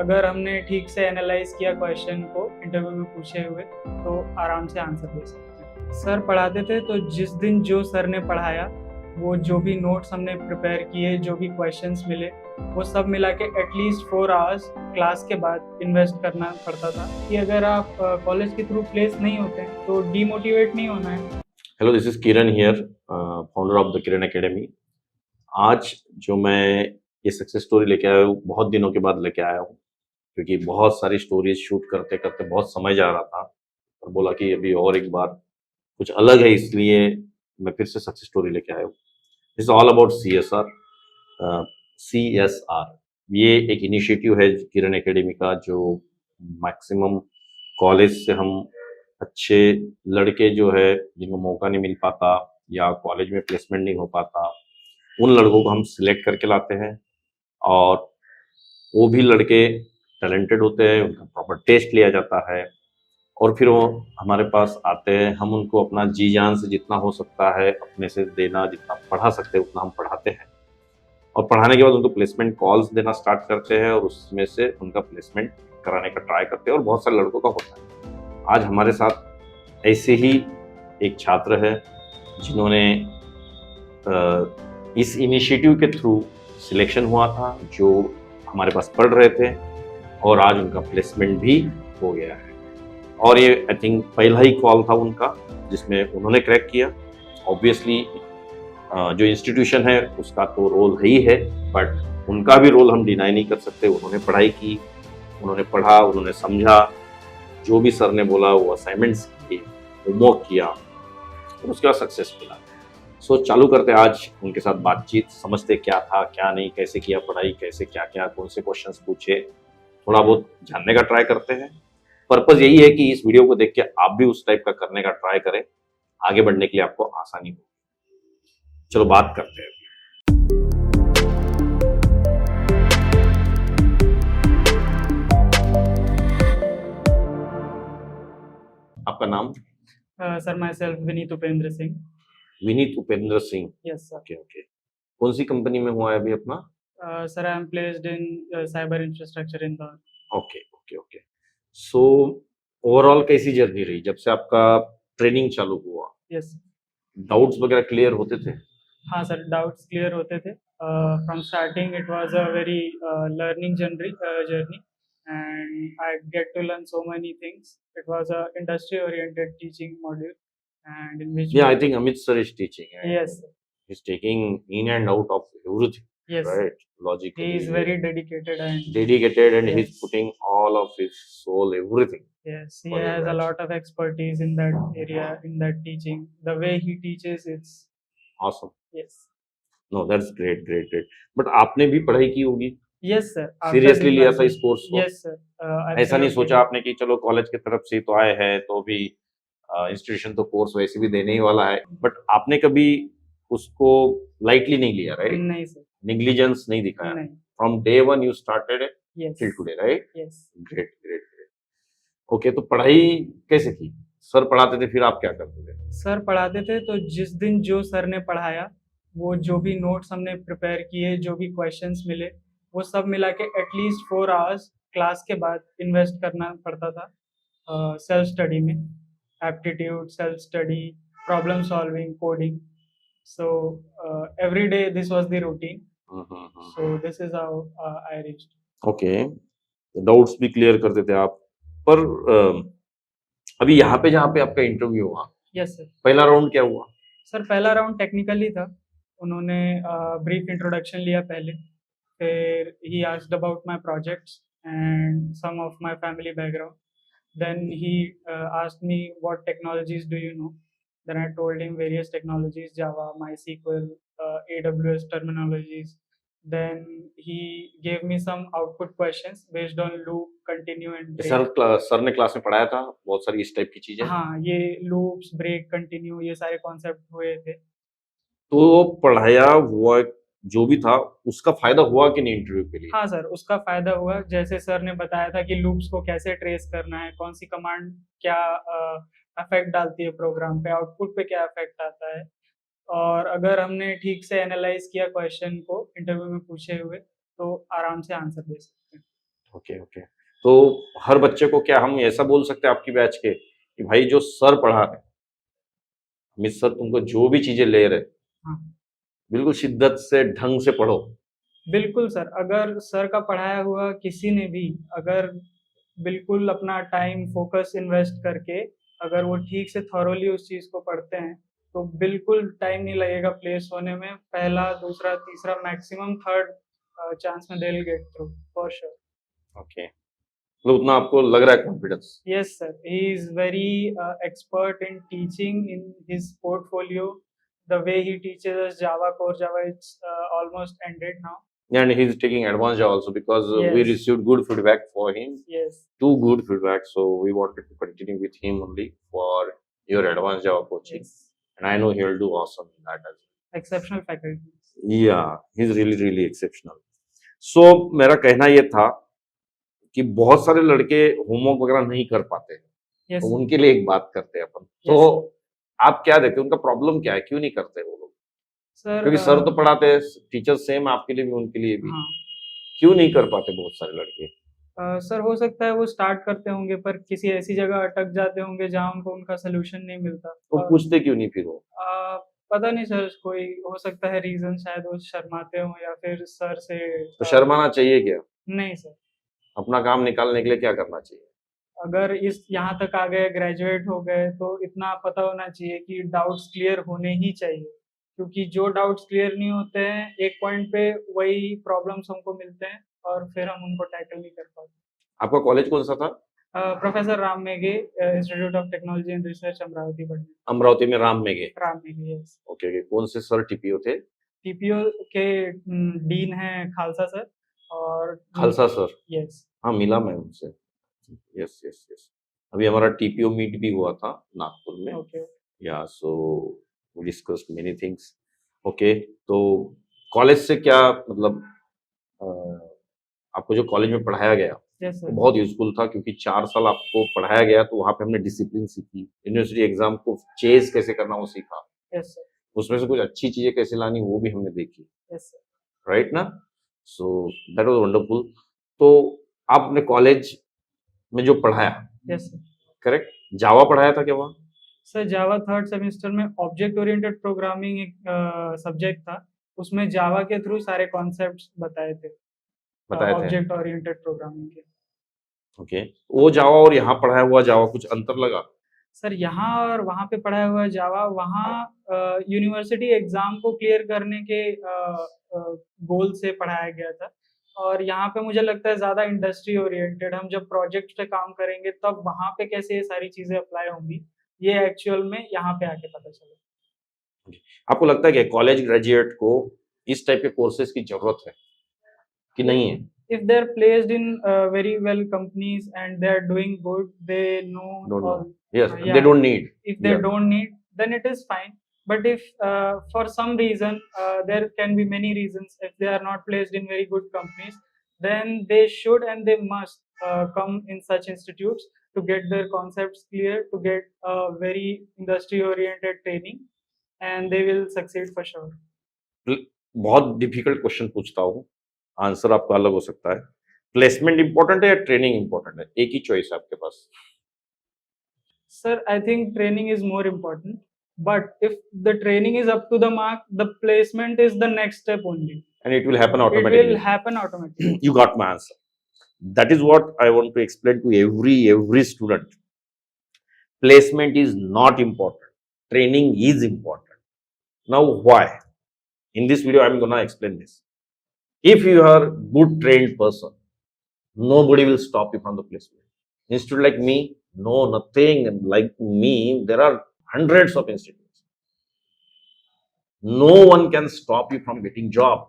अगर हमने ठीक से एनालाइज किया क्वेश्चन को इंटरव्यू में पूछे हुए तो आराम से आंसर दे सकते हैं। सर पढ़ाते थे तो जिस दिन जो सर ने पढ़ाया वो जो भी नोट्स हमने प्रिपेयर किए, जो भी क्वेश्चंस मिले, वो सब मिला के एटलीस्ट 4 आवर्स क्लास के बाद इन्वेस्ट करना पड़ता था कि अगर आप कॉलेज के थ्रू प्लेस नहीं होते हैं तो डीमोटिवेट नहीं होना है। Hello, this is Kiran here, founder of the Kiran academy. आज जो मैं ये सक्सेस स्टोरी लेके आया हूँ, बहुत दिनों के बाद लेके आया हूँ, क्योंकि बहुत सारी स्टोरीज शूट करते करते बहुत समय जा रहा था और बोला कि अभी और एक बार कुछ अलग है, इसलिए मैं फिर से सक्सेस स्टोरी लेके आया हूँ। This is all about CSR। CSR ये एक इनिशिएटिव है किरण एकेडमी का, जो मैक्सिमम कॉलेज से हम अच्छे लड़के जो है जिनको मौका नहीं मिल पाता या कॉलेज में प्लेसमेंट नहीं हो पाता, उन लड़कों को हम सिलेक्ट करके लाते हैं। और वो भी लड़के टैलेंटेड होते हैं, उनका प्रॉपर टेस्ट लिया जाता है और फिर वो हमारे पास आते हैं। हम उनको अपना जी जान से जितना हो सकता है अपने से देना, जितना पढ़ा सकते हैं उतना हम पढ़ाते हैं और पढ़ाने के बाद उनको प्लेसमेंट कॉल्स देना स्टार्ट करते हैं और उसमें से उनका प्लेसमेंट कराने का ट्राई करते हैं और बहुत सारे लड़कों का होता है। आज हमारे साथ ऐसे ही एक छात्र है जिन्होंने इस इनिशिएटिव के थ्रू सिलेक्शन हुआ था, जो हमारे पास पढ़ रहे थे और आज उनका प्लेसमेंट भी हो गया है। और ये आई थिंक पहला ही कॉल था उनका जिसमें उन्होंने क्रैक किया। ऑब्वियसली जो इंस्टीट्यूशन है उसका तो रोल है ही है, बट उनका भी रोल हम डिनाई नहीं कर सकते। उन्होंने पढ़ाई की, उन्होंने पढ़ा, उन्होंने समझा, जो भी सर ने बोला वो असाइनमेंट्स किए, होमवर्क किया और उसके बाद सक्सेस मिला। सो चालू करते आज उनके साथ बातचीत, समझते क्या था क्या नहीं, कैसे किया पढ़ाई, कैसे क्या क्या कौन से क्वेश्चंस पूछे, थोड़ा बहुत जानने का ट्राई करते हैं। पर्पस यही है कि इस वीडियो को देख के आप भी उस टाइप का करने का ट्राई करें, आगे बढ़ने के लिए आपको आसानी हो। चलो बात करते हैं। आपका नाम? Sir my self Vineet Upendra Singh. Vineet Upendra Singh. Yes sir. Okay okay. कौन सी कंपनी में हुआ है अभी अपना? Sir I am placed in cyber infrastructure Indore. Okay okay okay. So overall कैसी जर्नी रही जब से आपका ट्रेनिंग चालू हुआ? यस। डाउट्स वगैरह क्लियर होते थे? हाँ सर, डाउट्स क्लियर होते थे। From starting it was a very learning journey and I get to learn so many things. It was a industry oriented teaching module and in which I think Amit sir is teaching. Yes sir. He's taking in and out of everything. Yes, right? Logically. He is very dedicated and Yes. He's Yes. putting all of his soul, everything. Yes, he for your has a batch. lot of expertise in that area, in that teaching. The way he teaches, it's Awesome. yes. No, that's great, great, great. But आपने भी पढ़ाई की होगी? Yes sir. Seriously लिया था इस course को? Yes sir. ऐसा नहीं सोचा आपने कि चलो कॉलेज की तरफ से तो आए हैं तो भी इंस्टीट्यूशन तो कोर्स वैसे भी देने ही वाला है, बट आपने कभी उसको लाइटली नहीं लिया, राइट? नहीं सर। नेग्लिजेंस नहीं दिखाया? नहीं। From day one you started Yes. Till today, right? Yes. Great great great. Okay, तो पढ़ाई कैसे की? सर पढ़ाते थे, फिर आप क्या करते थे? सर पढ़ाते थे तो जिस दिन जो सर ने पढ़ाया वो जो भी नोट्स हमने प्रिपेयर किए, जो भी क्वेश्चंस मिले, वो सब मिला के एटलीस्ट 4 आवर्स क्लास के बाद इन्वेस्ट करना पड़ता था सेल्फ स्टडी में। Aptitude, self study, problem solving, coding. So every day this was the routine. So this is how I reached. Okay, doubts भी क्लियर करते थे आप। पर अभी यहाँ पे जहाँ पे आपका इंटरव्यू हुआ, यस सर, पहला राउंड क्या हुआ? सर पहला राउंड टेक्निकल ही था। उन्होंने ब्रीफ इंट्रोडक्शन लिया पहले, फिर he asked about my projects and some of my family background. Then he asked me what technologies do you know. Then I told him various technologies: Java, MySQL, AWS terminologies. Then he gave me some output questions based on loop, continue and break. Sir ने class में पढ़ाया था बहुत सारी इस type की चीजें? हाँ, ये loops, break, continue, ये सारे कॉन्सेप्ट हुए थे। तो पढ़ाया हुआ जो भी था उसका फायदा हुआ कि नहीं इंटरव्यू के लिए? हाँ सर, उसका फायदा हुआ। जैसे सर ने बताया था कि लूप्स को कैसे ट्रेस करना है, कौन सी कमांड क्या इफेक्ट डालती है प्रोग्राम पे, आउटपुट पे क्या इफेक्ट आता है, और अगर हमने ठीक से एनालाइज किया क्वेश्चन को इंटरव्यू में पूछे हुए तो आराम से आंसर दे सकते हैं। Okay okay. तो हर बच्चे को क्या हम ऐसा बोल सकते हैं आपकी बैच के कि भाई जो सर पढ़ा रहे, मिस सर तुमको जो भी चीजें ले रहे, हाँ बिल्कुल शिद्दत से ढंग से पढ़ो। बिल्कुल सर, अगर सर का पढ़ाया हुआ किसी ने भी अगर बिल्कुल अपना टाइम फोकस इन्वेस्ट करके अगर वो ठीक से थॉरोली उस चीज़ को पढ़ते हैं तो बिल्कुल टाइम नहीं लगेगा प्लेस होने में, पहला दूसरा तीसरा मैक्सिमम थर्ड चांस में they will get through for sure. Okay, मतलब उतना आपको लग रहा है confidence? Yes, sir. He is very expert in teaching in his portfolio. The way he teaches us Java, core Java, it's almost ended now. And he's taking advanced Java also because we Yes. received good feedback for him. Yes. Too good feedback, so we wanted to continue with him only for your advanced Java coaching. Yes. And I know he'll do awesome in that as well. Exceptional faculty. Yeah, he's really exceptional. So मेरा कहना ये था कि बहुत सारे लड़के homework वगैरह नहीं कर पाते, Yes. तो उनके लिए एक बात करते हैं अपन। Yes. तो आप क्या देखते हैं, उनका प्रॉब्लम क्या है, क्यों नहीं करते वो लोग? सर क्योंकि सर तो पढ़ाते हैं, टीचर सेम आपके लिए भी उनके लिए भी, हाँ क्यों नहीं कर पाते बहुत सारे लड़के? सर हो सकता है वो स्टार्ट करते होंगे पर किसी ऐसी जगह अटक जाते होंगे जहाँ उनको उनका सोल्यूशन नहीं मिलता। तो और पूछते क्यों नहीं फिर वो? पता नहीं सर, कोई हो सकता है रीजन, शायद वो शर्माते हो या फिर सर से तो शर्माना चाहिए क्या? नहीं सर, अपना काम निकालने के लिए क्या करना चाहिए? अगर इस यहाँ तक आ गए, ग्रेजुएट हो गए, तो इतना पता होना चाहिए कि डाउट्स क्लियर होने ही चाहिए, क्योंकि जो डाउट्स क्लियर नहीं होते हैं एक पॉइंट पे वही प्रॉब्लम्स हमको मिलते हैं और फिर हम उनको टैकल नहीं कर पाते। आपका कॉलेज कौन सा था? Professor Ram Meghe institute of technology and research Amravati बढ़िया। अमरावती में राम मेघे? राम मेघे, यस। Okay okay. कौन से सर टीपीओ थे? टीपीओ के डीन हैं खालसा सर और खालसा सर? यस। हाँ, मिला मैं उनसे। Yes yes yes. अभी हमारा टीपीओ मीट भी हुआ था नागपुर में। Okay. Yeah so we discussed many things. Okay, तो कॉलेज से क्या मतलब आपको जो कॉलेज में पढ़ाया गया यस वो सर। बहुत यूजफुल था, क्योंकि 4 साल आपको पढ़ाया गया तो वहाँ पे हमने डिसिप्लिन सीखी, यूनिवर्सिटी एग्जाम को चेज कैसे करना वो सीखा, यस सर। उसमें से कुछ अच्छी चीजें कैसे लानी वो भी हमने देखी, यस सर। राइट ना? So that was wonderful. तो आपने कॉलेज में जो पढ़ाया, यस सर। करेक्ट, जावा पढ़ाया था क्या वहाँ? सर जावा थर्ड सेमेस्टर में ऑब्जेक्ट ओरिएंटेड प्रोग्रामिंग एक सब्जेक्ट था, उसमें जावा के थ्रू सारे कॉन्सेप्ट्स बताए थे ऑब्जेक्ट ओरिएंटेड प्रोग्रामिंग के। ओके, वो जावा और यहाँ पढ़ाया हुआ जावा कुछ अंतर लगा? सर यहाँ और वहाँ पे पढ़ाया हुआ जावा, वहाँ यूनिवर्सिटी एग्जाम को क्लियर करने के गोल से पढ़ाया गया था, और यहाँ पे मुझे लगता है ज़्यादा इंडस्ट्री ओरिएंटेड, हम जब प्रोजेक्ट पे काम करेंगे तब वहाँ पे कैसे ये सारी चीज़ें अप्लाई होंगी ये एक्चुअल में यहाँ पे आके पता चला। आपको लगता है कि कॉलेज ग्रेजुएट को इस टाइप के कोर्सेज की जरूरत है कि नहीं है? If they're placed in very well companies and they're doing good, they know. Don't know. Yes, they don't need. If they don't need, then it is fine. But if for some reason there can be many reasons, if they are not placed in very good companies, then they should and they must come in such institutes to get their concepts clear, to get a very industry oriented training, and they will succeed for sure. बहुत difficult question पूछता हूँ, answer आपका अलग हो सकता है। Placement important है या ट्रेनिंग इंपॉर्टेंट है? एक ही चॉइस है आपके पास। Sir I think training is more important, but if the training is up to the mark, the placement is the next step only, and it will happen automatically. It will happen automatically. You got my answer. That is what I want to explain to every student. Placement is not important, training is important. Now why? In this video I am gonna explain this. If you are good trained person, nobody will stop you from the placement. Institute like me, no, nothing like me. There are hundreds of institutes. No one can stop you from getting job.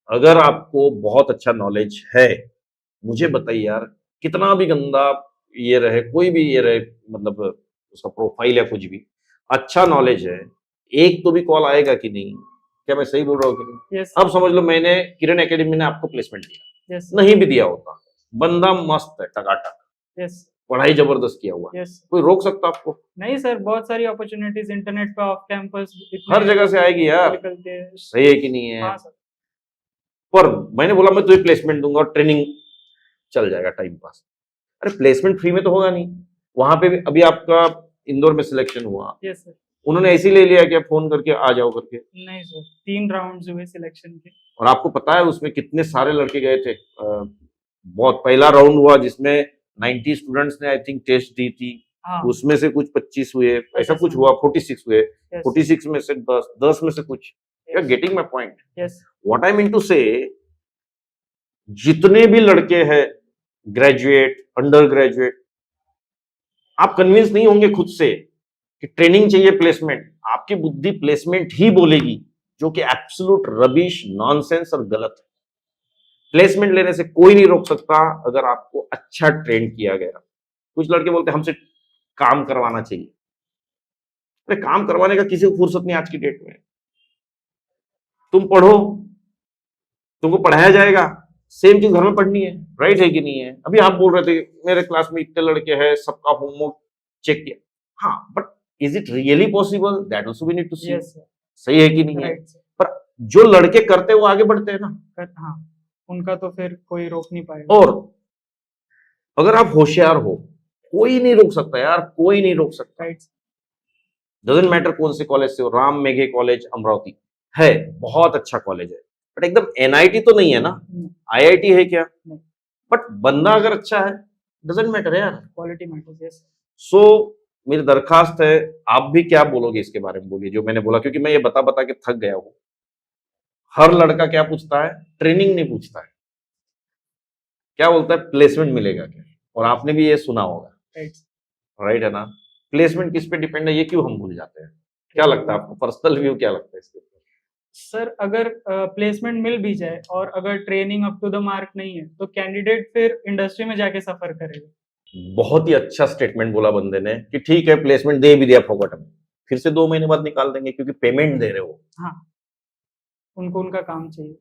अगर आपको बहुत अच्छा knowledge है, मुझे बताइए यार, कितना भी गंदा ये रहे, कोई भी ये रहे, मतलब उसका प्रोफाइल या कुछ भी, अच्छा नॉलेज है, एक तो भी कॉल आएगा कि नहीं? क्या मैं सही बोल रहा हूँ कि नहीं? Yes. अब समझ लो मैंने किरण एकेडमी ने आपको प्लेसमेंट दिया, yes. नहीं भी दिया होता, बंदा मस्त है, टकाटक, yes. पढ़ाई जबरदस्त किया हुआ, yes. कोई रोक सकता आपको? नहीं सर, बहुत सारी अपॉर्चुनिटीज इंटरनेट पे ऑफ कैंपस हर जगह से आएगी यार, सही है कि नहीं है? हाँ सर। पर मैंने बोला मैं तुझे प्लेसमेंट दूंगा और ट्रेनिंग चल जाएगा टाइम पास। अरे प्लेसमेंट फ्री में तो होगा नहीं। वहां पे भी अभी आपका इंदौर में सिलेक्शन हुआ, यस सर। उन्होंने ऐसे ही ले लिया क्या फोन करके आ जाओ करके? नहीं सर, 3 राउंड्स हुए सिलेक्शन के। और आपको पता है उसमें कितने सारे लड़के गए थे? बहुत पहला राउंड हुआ जिसमें 90 स्टूडेंट्स ने आई थिंक टेस्ट दी थी, हाँ उसमें से कुछ 25 हुए, ऐसा कुछ हुआ, 46 हुए, 46 में से 10 में से कुछ। You are getting my point? Yes. What I mean to say, जितने भी लड़के हैं ग्रेजुएट, अंडर ग्रेजुएट, आप कन्विंस नहीं होंगे खुद से कि ट्रेनिंग चाहिए प्लेसमेंट, आपकी बुद्धि प्लेसमेंट ही बोलेगी, जो कि एब्सोल्यूट रबिश, नॉनसेंस और गलत है। प्लेसमेंट लेने से कोई नहीं रोक सकता अगर आपको अच्छा ट्रेन किया गया। कुछ लड़के बोलते हैं हमसे काम करवाना चाहिए। अरे काम करवाने का किसी को फुर्सत नहीं आज की डेट में। तुम पढ़ो, तुमको पढ़ाया जाएगा, सेम चीज घर में पढ़नी है, राइट है कि नहीं है? अभी आप बोल रहे थे मेरे क्लास में इतने लड़के हैं, सबका होमवर्क चेक किया। हाँ, but is it really possible? That also we need to see. सही है कि नहीं है? पर जो लड़के करते हैं वो आगे बढ़ते हैं ना। हाँ, उनका तो फिर कोई रोक नहीं पाएगा। और अगर आप होशियार हो, कोई नहीं रोक सकता यार, कोई नहीं रोक सकता। डजंट मैटर कौन से कॉलेज से हो। राम मेघे कॉलेज अमरावती है, बहुत अच्छा कॉलेज है, बट एकदम एनआईटी तो नहीं है ना, आईआईटी है क्या? बट बंदा अगर अच्छा है, डजंट मैटर यार, क्वालिटी मैटर्स। यस। सो मेरी दरखास्त है, आप भी क्या बोलोगे इसके बारे में? बोलिए जो मैंने बोला, क्योंकि मैं ये बता बता के थक गया हूं। हर लड़का क्या पूछता है? ट्रेनिंग नहीं पूछता है, क्या बोलता है? प्लेसमेंट मिलेगा क्या? और आपने भी ये सुना होगा, राइट है ना? प्लेसमेंट किस पे डिपेंड है, ये क्यों हम भूल जाते हैं? क्या लगता है आपको, पर्सनल व्यू क्या लगता है इसके ऊपर? सर, अगर प्लेसमेंट मिल भी जाए और अगर training up to the mark नहीं है तो कैंडिडेट फिर इंडस्ट्री में जाके सफर करेगा। बहुत ही अच्छा स्टेटमेंट बोला बंदे ने कि ठीक है प्लेसमेंट दे भी दिया फोकट में, फिर से 2 महीने बाद निकाल देंगे क्योंकि पेमेंट दे रहे हो। हाँ, उनको उनका काम चाहिए।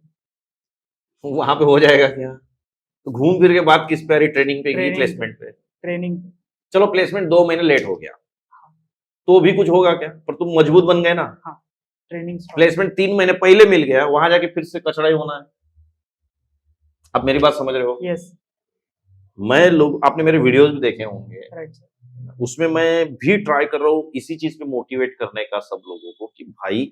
वहां पे हो जाएगा क्या? तो घूम फिर के बात किस पे आ रही? ट्रेनिंग पे की प्लेसमेंट पे? ट्रेनिंग। चलो प्लेसमेंट 2 महीने लेट हो गया तो भी कुछ होगा क्या? पर तुम मजबूत बन गए ना। हाँ, ट्रेनिंग। प्लेसमेंट 3 महीने पहले मिल गया, वहां जाके फिर से कचड़ा ही होना है। आप मेरी बात समझ रहे हो? यस। मैं लोग, आपने मेरे वीडियोस भी देखे होंगे, राइट, उसमें मैं भी ट्राई कर रहा हूँ इसी चीज पे मोटिवेट करने का सब लोगों को कि भाई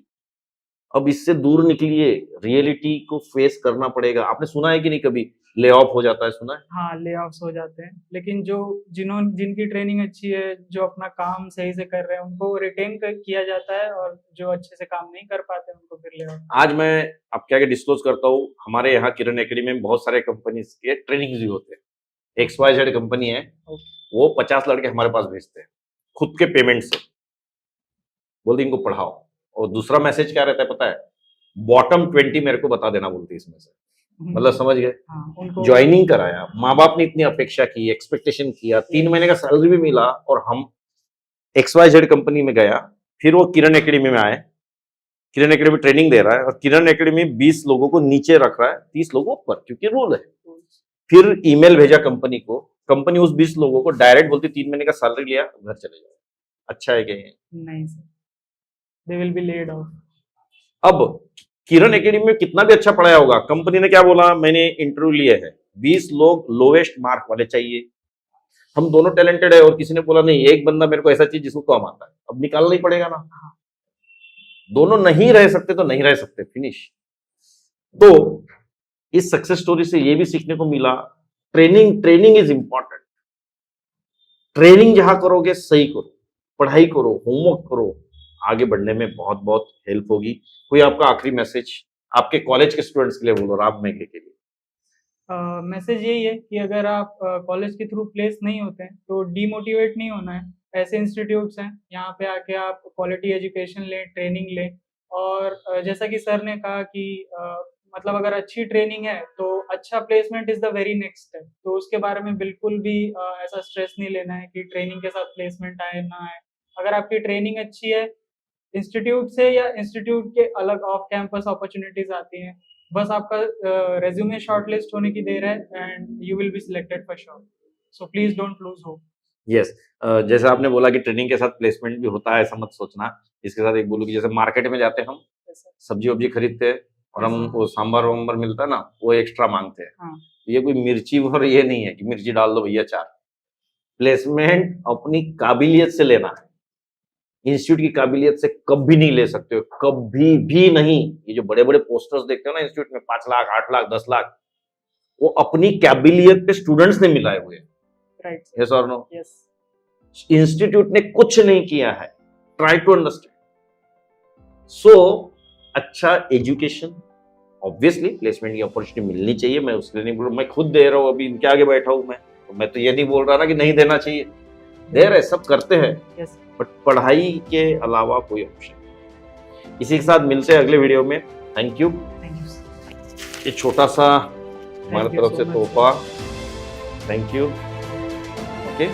अब इससे दूर निकलिए, रियलिटी को फेस करना पड़ेगा। आपने सुना है कि नहीं कभी ले ऑफ हो जाता है? सुना है? हाँ, ले ऑफ्स हो जाते हैं, लेकिन जिनकी ट्रेनिंग अच्छी है, जो अपना काम सही से कर रहे हैं, उनको रिटेन किया जाता है, और जो अच्छे से काम नहीं कर पाते उनको फिर ले ऑफ। आज मैं आपके आगे डिस्क्लोज करता हूँ, हमारे यहाँ किरण एकेडमी में बहुत सारे कंपनीज के ट्रेनिंग भी होते हैं। XYZ कंपनी है, वो 50 लड़के हमारे पास भेजते हैं खुद के पेमेंट से, बोलते इनको पढ़ाओ। और दूसरा मैसेज क्या रहता है पता है? बॉटम 20 मेरे को बता देना बोलते इसमें से। मतलब समझ गए? ज्वाइनिंग कराया, माँ बाप ने इतनी अपेक्षा की, एक्सपेक्टेशन किया, 3 महीने का सैलरी भी मिला, और हम XYZ कंपनी में गया, फिर वो किरण एकेडमी में आए, किरण एकेडमी ट्रेनिंग दे रहा है, और किरण एकेडमी 20 लोगों को नीचे रख रहा है, 30 लोगों ऊपर, क्योंकि रूल है। फिर ईमेल भेजा कंपनी को, कंपनी उस 20 लोगों को डायरेक्ट बोलती 3 महीने का सैलरी लिया, घर चले जाओ। अच्छा है क्या? नहीं sir, they will be laid off. अब किरण एकेडमी में कितना भी अच्छा पढ़ाया होगा, कंपनी ने क्या बोला, मैंने इंटरव्यू लिए है, 20 लोग लोवेस्ट मार्क वाले चाहिए, हम दोनों टैलेंटेड है, और किसी ने बोला नहीं, एक बंदा मेरे को ऐसा चाहिए जिसको कम आता है। अब निकालना ही पड़ेगा ना, दोनों नहीं रह सकते तो नहीं रह सकते, फिनिश। तो इस सक्सेस स्टोरी से ये भी सीखने को मिला, ट्रेनिंग इज इंपॉर्टेंट। ट्रेनिंग जहां करोगे सही करो, पढ़ाई करो, होमवर्क करो, आगे बढ़ने में बहुत बहुत हेल्प होगी। कोई आपका आखिरी मैसेज आपके कॉलेज के स्टूडेंट्स के लिए बोलो, राम मेघे के लिए? मैसेज यही है कि अगर आप कॉलेज के थ्रू प्लेस नहीं होते हैं तो डीमोटिवेट नहीं होना है। ऐसे इंस्टीट्यूट्स हैं, यहाँ पे आके आप क्वालिटी एजुकेशन लें, ट्रेनिंग लें, और जैसा कि सर ने कहा कि मतलब अगर अच्छी ट्रेनिंग है तो अच्छा placement is the very next step. तो उसके बारे में बिल्कुल भी ऐसा स्ट्रेस नहीं लेना है कि ट्रेनिंग के साथ प्लेसमेंट आए ना आए। अगर आपकी ट्रेनिंग अच्छी है, इंस्टीट्यूट से या इंस्टीट्यूट के अलग ऑफ कैंपस अपॉर्चुनिटीज आती हैं, बस आपका रेज्यूमे शॉर्टलिस्ट होने की देर है and you will be selected for sure. So please don't lose hope. Yes, जैसे आपने बोला कि ट्रेनिंग के साथ प्लेसमेंट भी होता है, ऐसा मत सोचना। इसके साथ एक बोलूँ कि जैसे मार्केट में जाते हैं, हम सब्जी वब्जी खरीदते हैं और हम वो सांभर वाम्बर मिलता है ना, वो एक्स्ट्रा मांगते हैं। ये कोई मिर्ची और ये नहीं है कि मिर्ची डाल दो भैया 4। प्लेसमेंट अपनी काबिलियत से लेना है, इंस्टीट्यूट की काबिलियत से कभी नहीं ले सकते हो, कभी भी नहीं। ये जो बड़े बड़े पोस्टर्स देखते हो ना इंस्टीट्यूट में 5 लाख 8 लाख 10 लाख, वो अपनी काबिलियत पे स्टूडेंट्स ने मिलाए हुए हैं। राइट। यस और नो? यस। इंस्टीट्यूट ने कुछ नहीं किया है। Try to understand. सो अच्छा एजुकेशन, ऑब्वियसली प्लेसमेंट की अपॉर्चुनिटी मिलनी चाहिए, मैं उसके लिए नहीं बोल रहा, मैं खुद दे रहा हूँ, अभी इनके आगे बैठा हूं मैं, तो मैं तो ये नहीं बोल रहा ना कि नहीं देना चाहिए, दे रहे, सब करते हैं। यस। बट पढ़ाई के अलावा कोई ऑप्शन नहीं। इसी के साथ मिलते हैं अगले वीडियो में। Thank you. ये छोटा सा हमारी तरफ से तोहफा, थैंक यू। ओके।